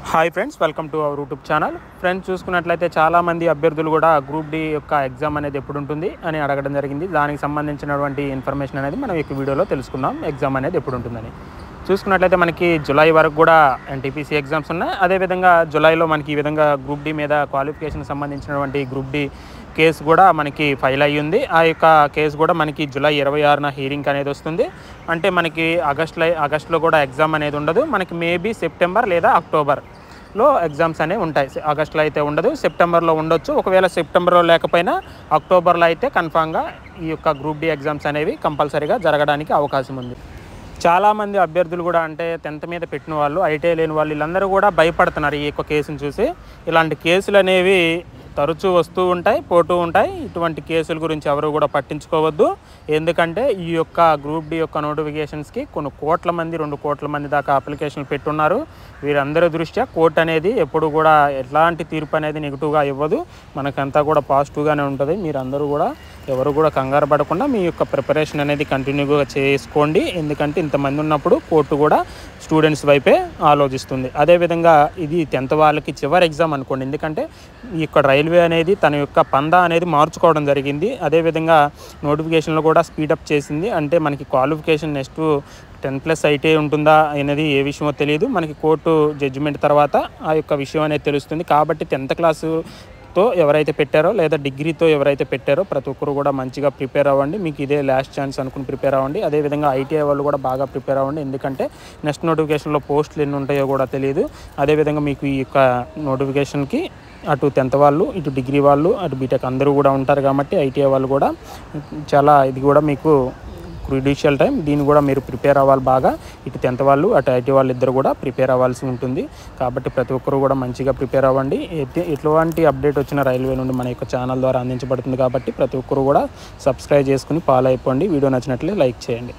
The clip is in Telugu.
Hi friends, welcome to our YouTube channel. Friends, చూసుకున్నట్లయితే చాలామంది అభ్యర్థులు కూడా గ్రూప్ డి యొక్క ఎగ్జామ్ అనేది ఎప్పుడు ఉంటుంది అని అడగడం జరిగింది. దానికి సంబంధించినటువంటి ఇన్ఫర్మేషన్ అనేది మనం ఈ వీడియోలో తెలుసుకుందాం. ఎగ్జామ్ అనేది ఎప్పుడు ఉంటుందని చూసుకున్నట్లయితే మనకి జూలై వరకు కూడా ఎన్టీపీసీ ఎగ్జామ్స్ ఉన్నాయి. అదేవిధంగా జూలైలో మనకి ఈ విధంగా గ్రూప్ డి మీద క్వాలిఫికేషన్ సంబంధించినటువంటి గ్రూప్ డి కేసు కూడా మనకి ఫైల్ అయ్యి ఉంది. ఆ యొక్క కేసు కూడా మనకి జూలై 26న హీరింగ్ అనేది వస్తుంది. అంటే మనకి ఆగస్టులో కూడా ఎగ్జామ్ అనేది ఉండదు. మనకి మేబీ సెప్టెంబర్ లేదా అక్టోబర్లో ఎగ్జామ్స్ అనేవి ఉంటాయి. ఆగస్టులో అయితే ఉండదు, సెప్టెంబర్లో ఉండొచ్చు. ఒకవేళ సెప్టెంబర్లో లేకపోయినా అక్టోబర్లో అయితే కన్ఫామ్గా ఈ యొక్క గ్రూప్ డి ఎగ్జామ్స్ అనేవి కంపల్సరీగా జరగడానికి అవకాశం ఉంది. చాలామంది అభ్యర్థులు కూడా అంటే 10th మీద పెట్టిన వాళ్ళు, ఐటీఐ లేని వాళ్ళు, వీళ్ళందరూ కూడా భయపడుతున్నారు ఈ యొక్క కేసును చూసి. ఇలాంటి కేసులు అనేవి తరచూ వస్తూ ఉంటాయి, పోతూ ఉంటాయి. ఇటువంటి కేసుల గురించి ఎవరు కూడా పట్టించుకోవద్దు. ఎందుకంటే ఈ యొక్క గ్రూప్ డి యొక్క నోటిఫికేషన్స్కి కొన్ని కోట్ల మంది, 2 కోట్ల మంది దాకా అప్లికేషన్లు పెట్టున్నారు. వీరందరి దృష్ట్యా కోర్టు అనేది ఎప్పుడు కూడా ఎలాంటి తీర్పు అనేది నెగిటివ్గా ఇవ్వదు. మనకంతా కూడా పాజిటివ్గానే ఉంటుంది. మీరందరూ కూడా ఎవరు కూడా కంగారు పడకుండా మీ యొక్క ప్రిపరేషన్ అనేది కంటిన్యూగా చేసుకోండి. ఎందుకంటే ఇంతమంది ఉన్నప్పుడు కోర్టు కూడా స్టూడెంట్స్ వైపే ఆలోచిస్తుంది. అదేవిధంగా ఇది 10th వాళ్ళకి చివరి ఎగ్జామ్ అనుకోండి. ఎందుకంటే ఈ యొక్క రైల్వే అనేది తన యొక్క పందా అనేది మార్చుకోవడం జరిగింది. అదేవిధంగా నోటిఫికేషన్లో కూడా స్పీడప్ చేసింది. అంటే మనకి క్వాలిఫికేషన్ నెక్స్ట్ 10+ ఐటీఐ ఉంటుందా అనేది ఏ విషయమో తెలియదు. మనకి కోర్టు జడ్జిమెంట్ తర్వాత ఆ యొక్క విషయం అనేది తెలుస్తుంది. కాబట్టి 10th క్లాసుతో ఎవరైతే పెట్టారో లేదా డిగ్రీతో ఎవరైతే పెట్టారో ప్రతి ఒక్కరు కూడా మంచిగా ప్రిపేర్ అవ్వండి. మీకు ఇదే లాస్ట్ ఛాన్స్ అనుకుని ప్రిపేర్ అవ్వండి. అదేవిధంగా ఐటీఐ వాళ్ళు కూడా బాగా ప్రిపేర్ అవ్వండి. ఎందుకంటే నెక్స్ట్ నోటిఫికేషన్లో పోస్టులు ఎన్ని ఉంటాయో కూడా తెలియదు. అదేవిధంగా మీకు ఈ యొక్క నోటిఫికేషన్కి అటు 10th వాళ్ళు, ఇటు డిగ్రీ వాళ్ళు, అటు బీటెక్ అందరూ కూడా ఉంటారు. కాబట్టి ఐటీఐ వాళ్ళు కూడా చాలా ఇది కూడా మీకు క్రూషియల్ టైం. దీన్ని కూడా మీరు ప్రిపేర్ అవ్వాలి బాగా. ఇటు 10th వాళ్ళు, అటు ఐటీ వాళ్ళు ఇద్దరు కూడా ప్రిపేర్ అవ్వాల్సి ఉంటుంది. కాబట్టి ప్రతి ఒక్కరు కూడా మంచిగా ప్రిపేర్ అవ్వండి. ఎటువంటి అప్డేట్ వచ్చిన రైల్వే నుండి మన యొక్క ఛానల్ ద్వారా అందించబడుతుంది. కాబట్టి ప్రతి ఒక్కరు కూడా సబ్స్క్రైబ్ చేసుకుని ఫాలో అయిపోండి. వీడియో నచ్చినట్లయితే లైక్ చేయండి.